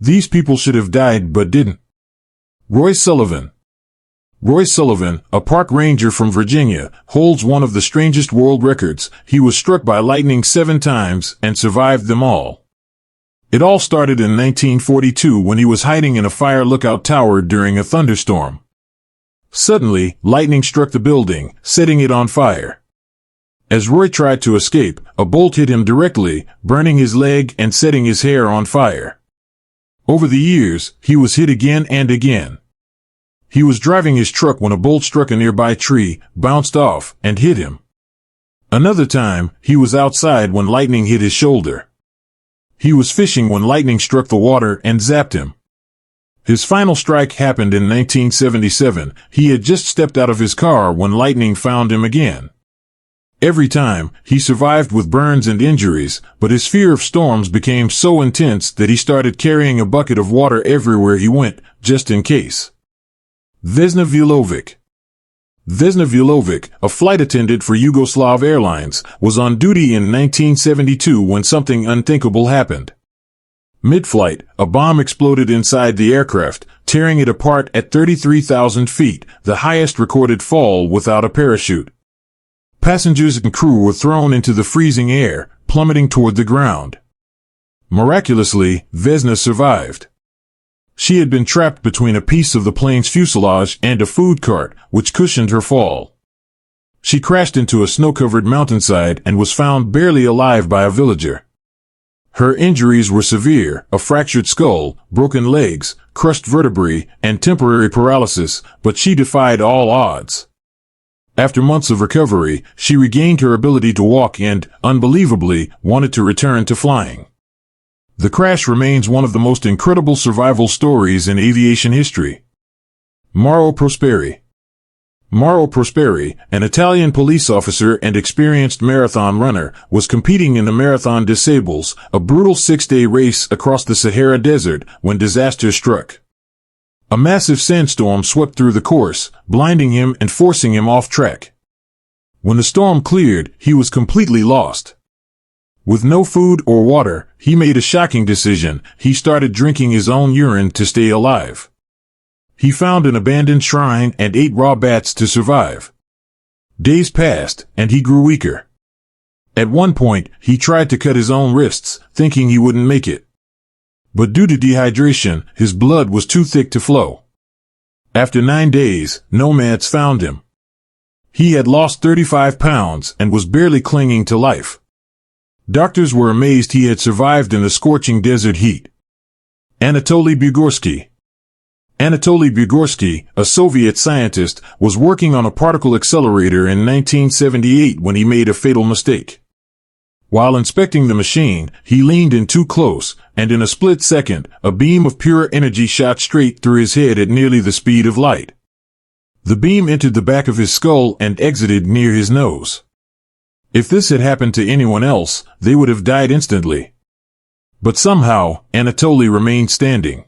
These people should have died but didn't. Roy Sullivan. Roy Sullivan, a park ranger from Virginia, holds one of the strangest world records. He was struck by lightning 7 times and survived them all. It all started in 1942 when he was hiding in a fire lookout tower during a thunderstorm. Suddenly, lightning struck the building, setting it on fire. As Roy tried to escape, a bolt hit him directly, burning his leg and setting his hair on fire. Over the years, he was hit again and again. He was driving his truck when a bolt struck a nearby tree, bounced off, and hit him. Another time, he was outside when lightning hit his shoulder. He was fishing when lightning struck the water and zapped him. His final strike happened in 1977. He had just stepped out of his car when lightning found him again. Every time, he survived with burns and injuries, but his fear of storms became so intense that he started carrying a bucket of water everywhere he went, just in case. Vesna Vulovic. Vesna Vulovic, a flight attendant for Yugoslav Airlines, was on duty in 1972 when something unthinkable happened. Mid-flight, a bomb exploded inside the aircraft, tearing it apart at 33,000 feet, the highest recorded fall without a parachute. Passengers and crew were thrown into the freezing air, plummeting toward the ground. Miraculously, Vesna survived. She had been trapped between a piece of the plane's fuselage and a food cart, which cushioned her fall. She crashed into a snow-covered mountainside and was found barely alive by a villager. Her injuries were severe: a fractured skull, broken legs, crushed vertebrae, and temporary paralysis, but she defied all odds. After months of recovery, she regained her ability to walk and, unbelievably, wanted to return to flying. The crash remains one of the most incredible survival stories in aviation history. Mauro Prosperi. Mauro Prosperi, an Italian police officer and experienced marathon runner, was competing in the Marathon des Sables, a brutal 6-day race across the Sahara Desert, when disaster struck. A massive sandstorm swept through the course, blinding him and forcing him off track. When the storm cleared, he was completely lost. With no food or water, he made a shocking decision. He started drinking his own urine to stay alive. He found an abandoned shrine and ate raw bats to survive. Days passed, and he grew weaker. At one point, he tried to cut his own wrists, thinking he wouldn't make it. But due to dehydration, his blood was too thick to flow. After 9 days, nomads found him. He had lost 35 pounds and was barely clinging to life. Doctors were amazed he had survived in the scorching desert heat. Anatoly Bugorsky. Anatoly Bugorsky, a Soviet scientist, was working on a particle accelerator in 1978 when he made a fatal mistake. While inspecting the machine, he leaned in too close, and in a split second, a beam of pure energy shot straight through his head at nearly the speed of light. The beam entered the back of his skull and exited near his nose. If this had happened to anyone else, they would have died instantly. But somehow, Anatoly remained standing.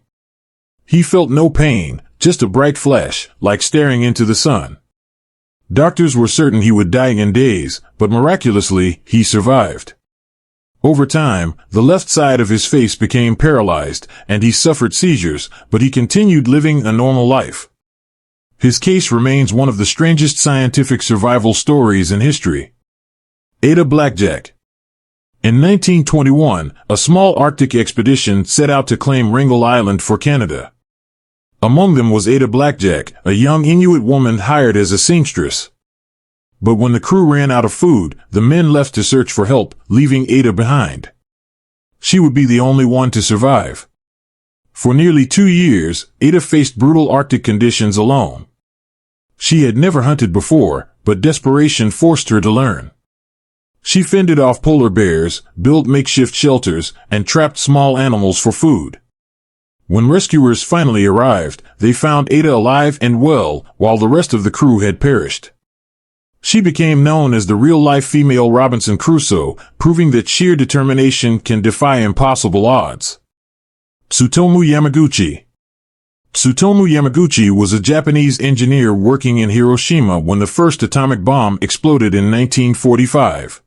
He felt no pain, just a bright flash, like staring into the sun. Doctors were certain he would die in days, but miraculously, he survived. Over time, the left side of his face became paralyzed, and he suffered seizures, but he continued living a normal life. His case remains one of the strangest scientific survival stories in history. Ada Blackjack. In 1921, a small Arctic expedition set out to claim Wrangel Island for Canada. Among them was Ada Blackjack, a young Inuit woman hired as a seamstress. But when the crew ran out of food, the men left to search for help, leaving Ada behind. She would be the only one to survive. For nearly 2 years, Ada faced brutal Arctic conditions alone. She had never hunted before, but desperation forced her to learn. She fended off polar bears, built makeshift shelters, and trapped small animals for food. When rescuers finally arrived, they found Ada alive and well, while the rest of the crew had perished. She became known as the real-life female Robinson Crusoe, proving that sheer determination can defy impossible odds. Tsutomu Yamaguchi. Tsutomu Yamaguchi was a Japanese engineer working in Hiroshima when the first atomic bomb exploded in 1945.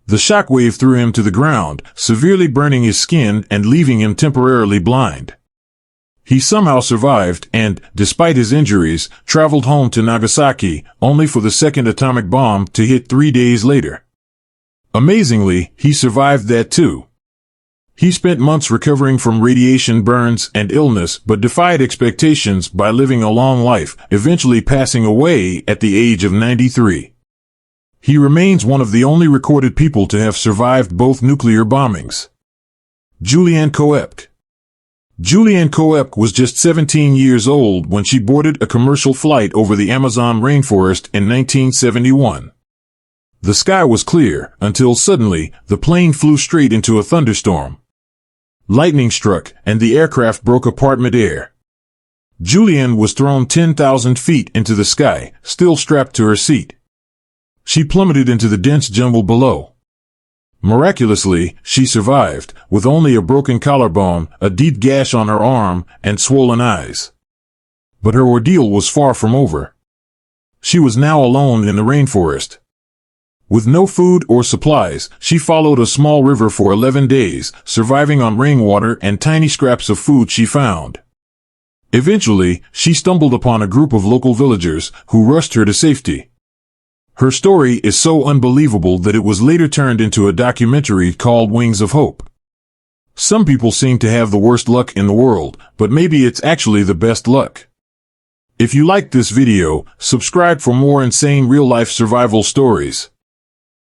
The shockwave threw him to the ground, severely burning his skin and leaving him temporarily blind. He somehow survived and, despite his injuries, traveled home to Nagasaki, only for the second atomic bomb to hit 3 days later. Amazingly, he survived that too. He spent months recovering from radiation burns and illness but defied expectations by living a long life, eventually passing away at the age of 93. He remains one of the only recorded people to have survived both nuclear bombings. Julianne Koepke. Julianne Koepke was just 17 years old when she boarded a commercial flight over the Amazon rainforest in 1971. The sky was clear until suddenly the plane flew straight into a thunderstorm. Lightning struck and the aircraft broke apart mid-air. Julianne was thrown 10,000 feet into the sky, still strapped to her seat. She plummeted into the dense jungle below. Miraculously, she survived, with only a broken collarbone, a deep gash on her arm, and swollen eyes. But her ordeal was far from over. She was now alone in the rainforest. With no food or supplies, she followed a small river for 11 days, surviving on rainwater and tiny scraps of food she found. Eventually, she stumbled upon a group of local villagers, who rushed her to safety. Her story is so unbelievable that it was later turned into a documentary called Wings of Hope. Some people seem to have the worst luck in the world, but maybe it's actually the best luck. If you liked this video, subscribe for more insane real-life survival stories.